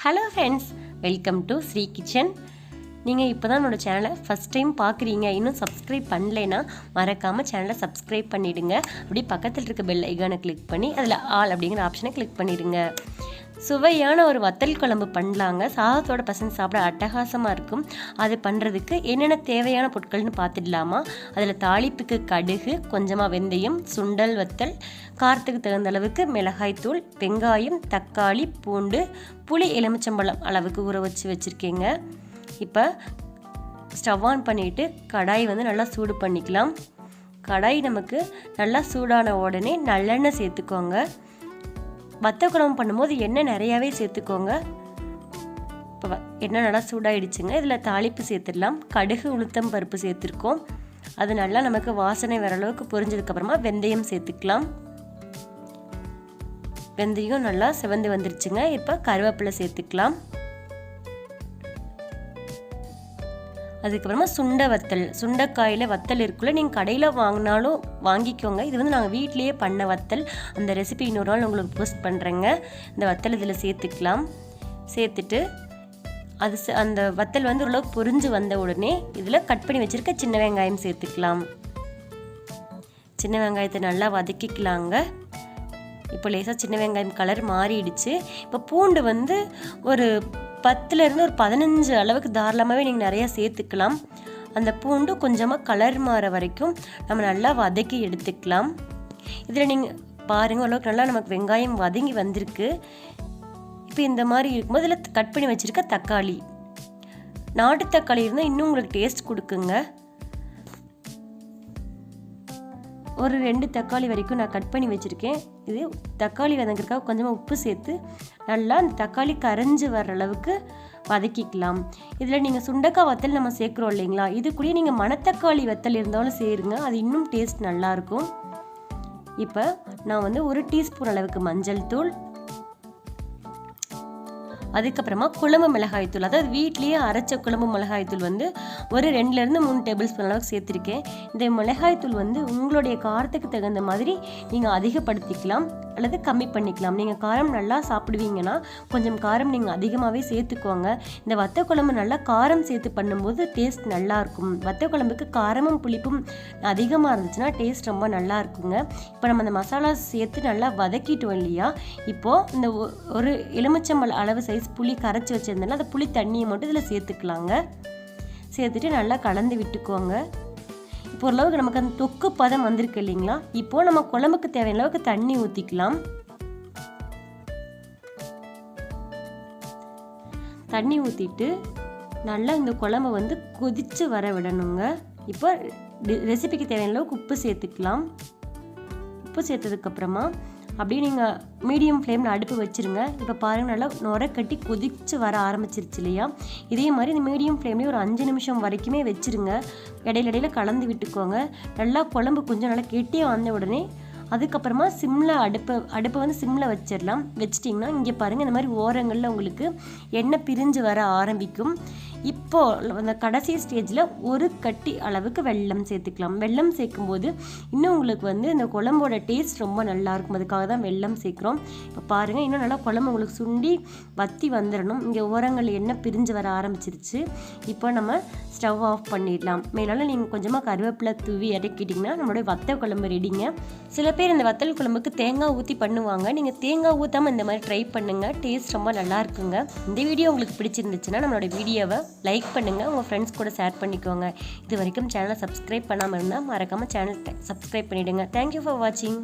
Hello friends, welcome to Sri Kitchen. நீங்கள் இப்போ தான் என்னோடய சேனலை ஃபஸ்ட் டைம் பார்க்குறீங்க, இன்னும் சப்ஸ்கிரைப் பண்ணலைன்னா மறக்காமல் சேனலை சப்ஸ்கிரைப் பண்ணிவிடுங்க. அப்படி பக்கத்தில் இருக்க பெல் ஐக்கானை கிளிக் பண்ணி அதில் ஆல் அப்படிங்கிற ஆப்ஷனை கிளிக் பண்ணிடுங்க. சுவையான ஒரு வத்தல் குழம்பு பண்ணலாங்க. சாதத்தோட பசங்க சாப்பிட அட்டகாசமாக இருக்கும். அது பண்ணுறதுக்கு என்னென்ன தேவையான பொருட்கள்னு பார்த்துடலாமா? அதில் தாளிப்புக்கு கடுகு, கொஞ்சமாக வெந்தயம், சுண்டல் வத்தல், காரத்துக்கு தகுந்த அளவுக்கு மிளகாய்த்தூள், வெங்காயம், தக்காளி, பூண்டு, புளி, எலுமிச்சம்பழம் அளவுக்கு ஊற வச்சுருக்கேங்க. இப்போ ஸ்டவ் ஆன் பண்ணிவிட்டு கடாய் நல்லா சூடு பண்ணிக்கலாம். கடாய் நமக்கு நல்லா சூடான உடனே நல்லெண்ணெய் சேர்த்துக்கோங்க. வத்த குழம்பு பண்ணும்போது எண்ணெய் நிறையாவே சேர்த்துக்கோங்க. இப்போ எண்ணெய் நல்லா சூடாகிடுச்சுங்க. இதில் தாளிப்பு சேர்த்துடலாம். கடுகு, உளுத்தம் பருப்பு சேர்த்துருக்கோம். அது நல்லா நமக்கு வாசனை வர அளவுக்கு பொரிஞ்சதுக்கப்புறமா வெந்தயம் சேர்த்துக்கலாம். வெந்தயம் நல்லா சிவந்து வந்துருச்சுங்க. இப்போ கருவேப்பிலை சேர்த்துக்கலாம். அதுக்கப்புறமா வத்தல், சுண்டைக்காயில் வத்தல் இருக்குள்ள நீங்கள் கடையில் வாங்கினாலும் வாங்கிக்கோங்க. இது நாங்கள் வீட்லேயே பண்ண வத்தல். அந்த ரெசிபி இன்னொரு நாள் உங்களுக்கு போஸ்ட் பண்ணுறேங்க. இந்த வத்தல் இதில் சேர்த்துக்கலாம். சேர்த்துட்டு அந்த வத்தல் ஓரளவுக்கு பொரிஞ்சு வந்த உடனே இதில் கட் பண்ணி வச்சுருக்க சின்ன வெங்காயம் சேர்த்துக்கலாம். சின்ன வெங்காயத்தை நல்லா வதக்கிக்கலாங்க. இப்போ லேசாக சின்ன வெங்காயம் கலர் மாறிடுச்சு. இப்போ பூண்டு ஒரு 10லேருந்து ஒரு 15 அளவுக்கு தாராளமாகவே நீங்கள் நிறையா சேர்த்துக்கலாம். அந்த பூண்டு கொஞ்சமாக கலர் மாற வரைக்கும் நம்ம நல்லா வதக்கி எடுத்துக்கலாம். இதில் நீங்கள் பாருங்கள், ஓரளவுக்கு நல்லா நமக்கு வெங்காயம் வதங்கி வந்திருக்கு. இப்போ இந்த மாதிரி இருக்கும்போது இதில் கட் பண்ணி வச்சுருக்க தக்காளி, நாட்டு தக்காளி இருந்தால் இன்னும் உங்களுக்கு டேஸ்ட் கொடுக்குங்க. ஒரு 2 தக்காளி வரைக்கும் நான் கட் பண்ணி வச்சுருக்கேன். இது தக்காளி வதங்கிறதுக்காக கொஞ்சமாக உப்பு சேர்த்து நல்லா அந்த தக்காளி கரைஞ்சி வர்ற அளவுக்கு வதக்கிக்கலாம். இதில் நீங்கள் சுண்டைக்காய் வத்தல் நம்ம சேர்க்குறோம் இல்லைங்களா, இது கூட நீங்கள் மணத்தக்காளி வத்தல் இருந்தாலும் சேருங்க, அது இன்னும் டேஸ்ட் நல்லாயிருக்கும். இப்போ நான் 1 டீஸ்பூன் அளவுக்கு மஞ்சள் தூள், அதுக்கப்புறமா குழம்பு மிளகாய்த்தூள், அதாவது வீட்லேயே அரைச்ச குழம்பு மிளகாய்த்தூள் ஒரு 2லேருந்து 3 டேபிள் ஸ்பூன் அளவுக்கு சேர்த்துருக்கேன். இந்த மிளகாய்த்தூள் உங்களுடைய காரத்துக்கு தகுந்த மாதிரி நீங்கள் அதிகப்படுத்திக்கலாம் அல்லது கம்மி பண்ணிக்கலாம். நீங்கள் காரம் நல்லா சாப்பிடுவீங்கன்னா கொஞ்சம் காரம் நீங்கள் அதிகமாகவே சேர்த்துக்கோங்க. இந்த வத்த குழம்பு நல்லா காரம் சேர்த்து பண்ணும்போது டேஸ்ட் நல்லாயிருக்கும். வத்த குழம்புக்கு காரமும் புளிப்பும் அதிகமாக இருந்துச்சுன்னா டேஸ்ட் ரொம்ப நல்லா இருக்குங்க. இப்போ நம்ம அந்த மசாலா சேர்த்து நல்லா வதக்கிட்டோம் இல்லையா, இப்போது இந்த ஒரு எலுமிச்சம்பழ அளவு சைஸ் புளி கரைச்சி வச்சுருந்தேன்னா அந்த புளி தண்ணியை மட்டும் இதில் சேர்த்துக்கலாங்க. சேர்த்துட்டு நல்லா கலந்து விட்டுக்கோங்க. இப்போ ஓரளவுக்கு நமக்கு அந்த தொக்கு பதம் வந்திருக்கு இல்லைங்களா, இப்போது நம்ம குழம்புக்கு தேவையான அளவுக்கு தண்ணி ஊற்றிக்கலாம். தண்ணி ஊற்றிட்டு நல்லா இந்த குழம்பு கொதித்து வர விடணுங்க. இப்போ ரெசிபிக்கு தேவையான அளவுக்கு உப்பு சேர்த்துக்கலாம். உப்பு சேர்த்ததுக்கப்புறமா அப்படியே நீங்கள் மீடியம் ஃப்ளேமில் அடுப்பு வச்சுருங்க. இப்போ பாருங்கள், நல்லா நுரை கட்டி கொதித்து வர ஆரம்பிச்சிருச்சு இல்லையா, இதே மாதிரி இந்த மீடியம் ஃப்ளேம்லேயே ஒரு 5 நிமிஷம் வரைக்குமே வச்சுருங்க. இடையில கலந்து விட்டுக்கோங்க. நல்லா குழம்பு கொஞ்சம் நல்லா கெட்டியாக வந்த உடனே அதுக்கப்புறமா அடுப்பை சிம்மில் வச்சிடலாம். வச்சிட்டிங்கன்னா இங்கே பாருங்கள், இந்த மாதிரி ஓரங்களில் உங்களுக்கு எண்ணெய் பிரிஞ்சு வர ஆரம்பிக்கும். இப்போது அந்த கடைசி ஸ்டேஜில் ஒரு கட்டி அளவுக்கு வெல்லம் சேர்த்துக்கலாம். வெல்லம் சேர்க்கும்போது இன்னும் உங்களுக்கு இந்த குழம்போட டேஸ்ட் ரொம்ப நல்லாயிருக்கும். அதுக்காக தான் வெல்லம் சேர்க்குறோம். இப்போ பாருங்கள், இன்னும் நல்லா குழம்பு உங்களுக்கு சுண்டி வற்றி வந்துடணும். இங்கே ஓரங்கள் எண்ணெய் பிரிஞ்சு வர ஆரம்பிச்சிருச்சு. இப்போ நம்ம ஸ்டவ் ஆஃப் பண்ணிடலாம். மேலால் நீங்கள் கொஞ்சமாக கருவேப்பிலை தூவி இறக்கிட்டிங்கன்னா நம்மளுடைய வத்த குழம்பு ரெடிங்க. சில பேர் இந்த வத்தல் குழம்புக்கு தேங்காய் ஊற்றி பண்ணுவாங்க. நீங்கள் தேங்காய் ஊற்றாமல் இந்த மாதிரி ட்ரை பண்ணுங்கள், டேஸ்ட் ரொம்ப நல்லா இருக்குங்க. இந்த வீடியோ உங்களுக்கு பிடிச்சிருந்துச்சுன்னா நம்மளோட வீடியோவை லைக் பண்ணுங்கள், உங்கள் ஃப்ரெண்ட்ஸ் கூட ஷேர் பண்ணிக்கோங்க. இது வரைக்கும் சேனலை சப்ஸ்கிரைப் பண்ணாமல் இருந்தால் மறக்காமல் சேனல் சப்ஸ்கிரைப் பண்ணிவிடுங்க. தேங்க்யூ ஃபார் வாட்சிங்.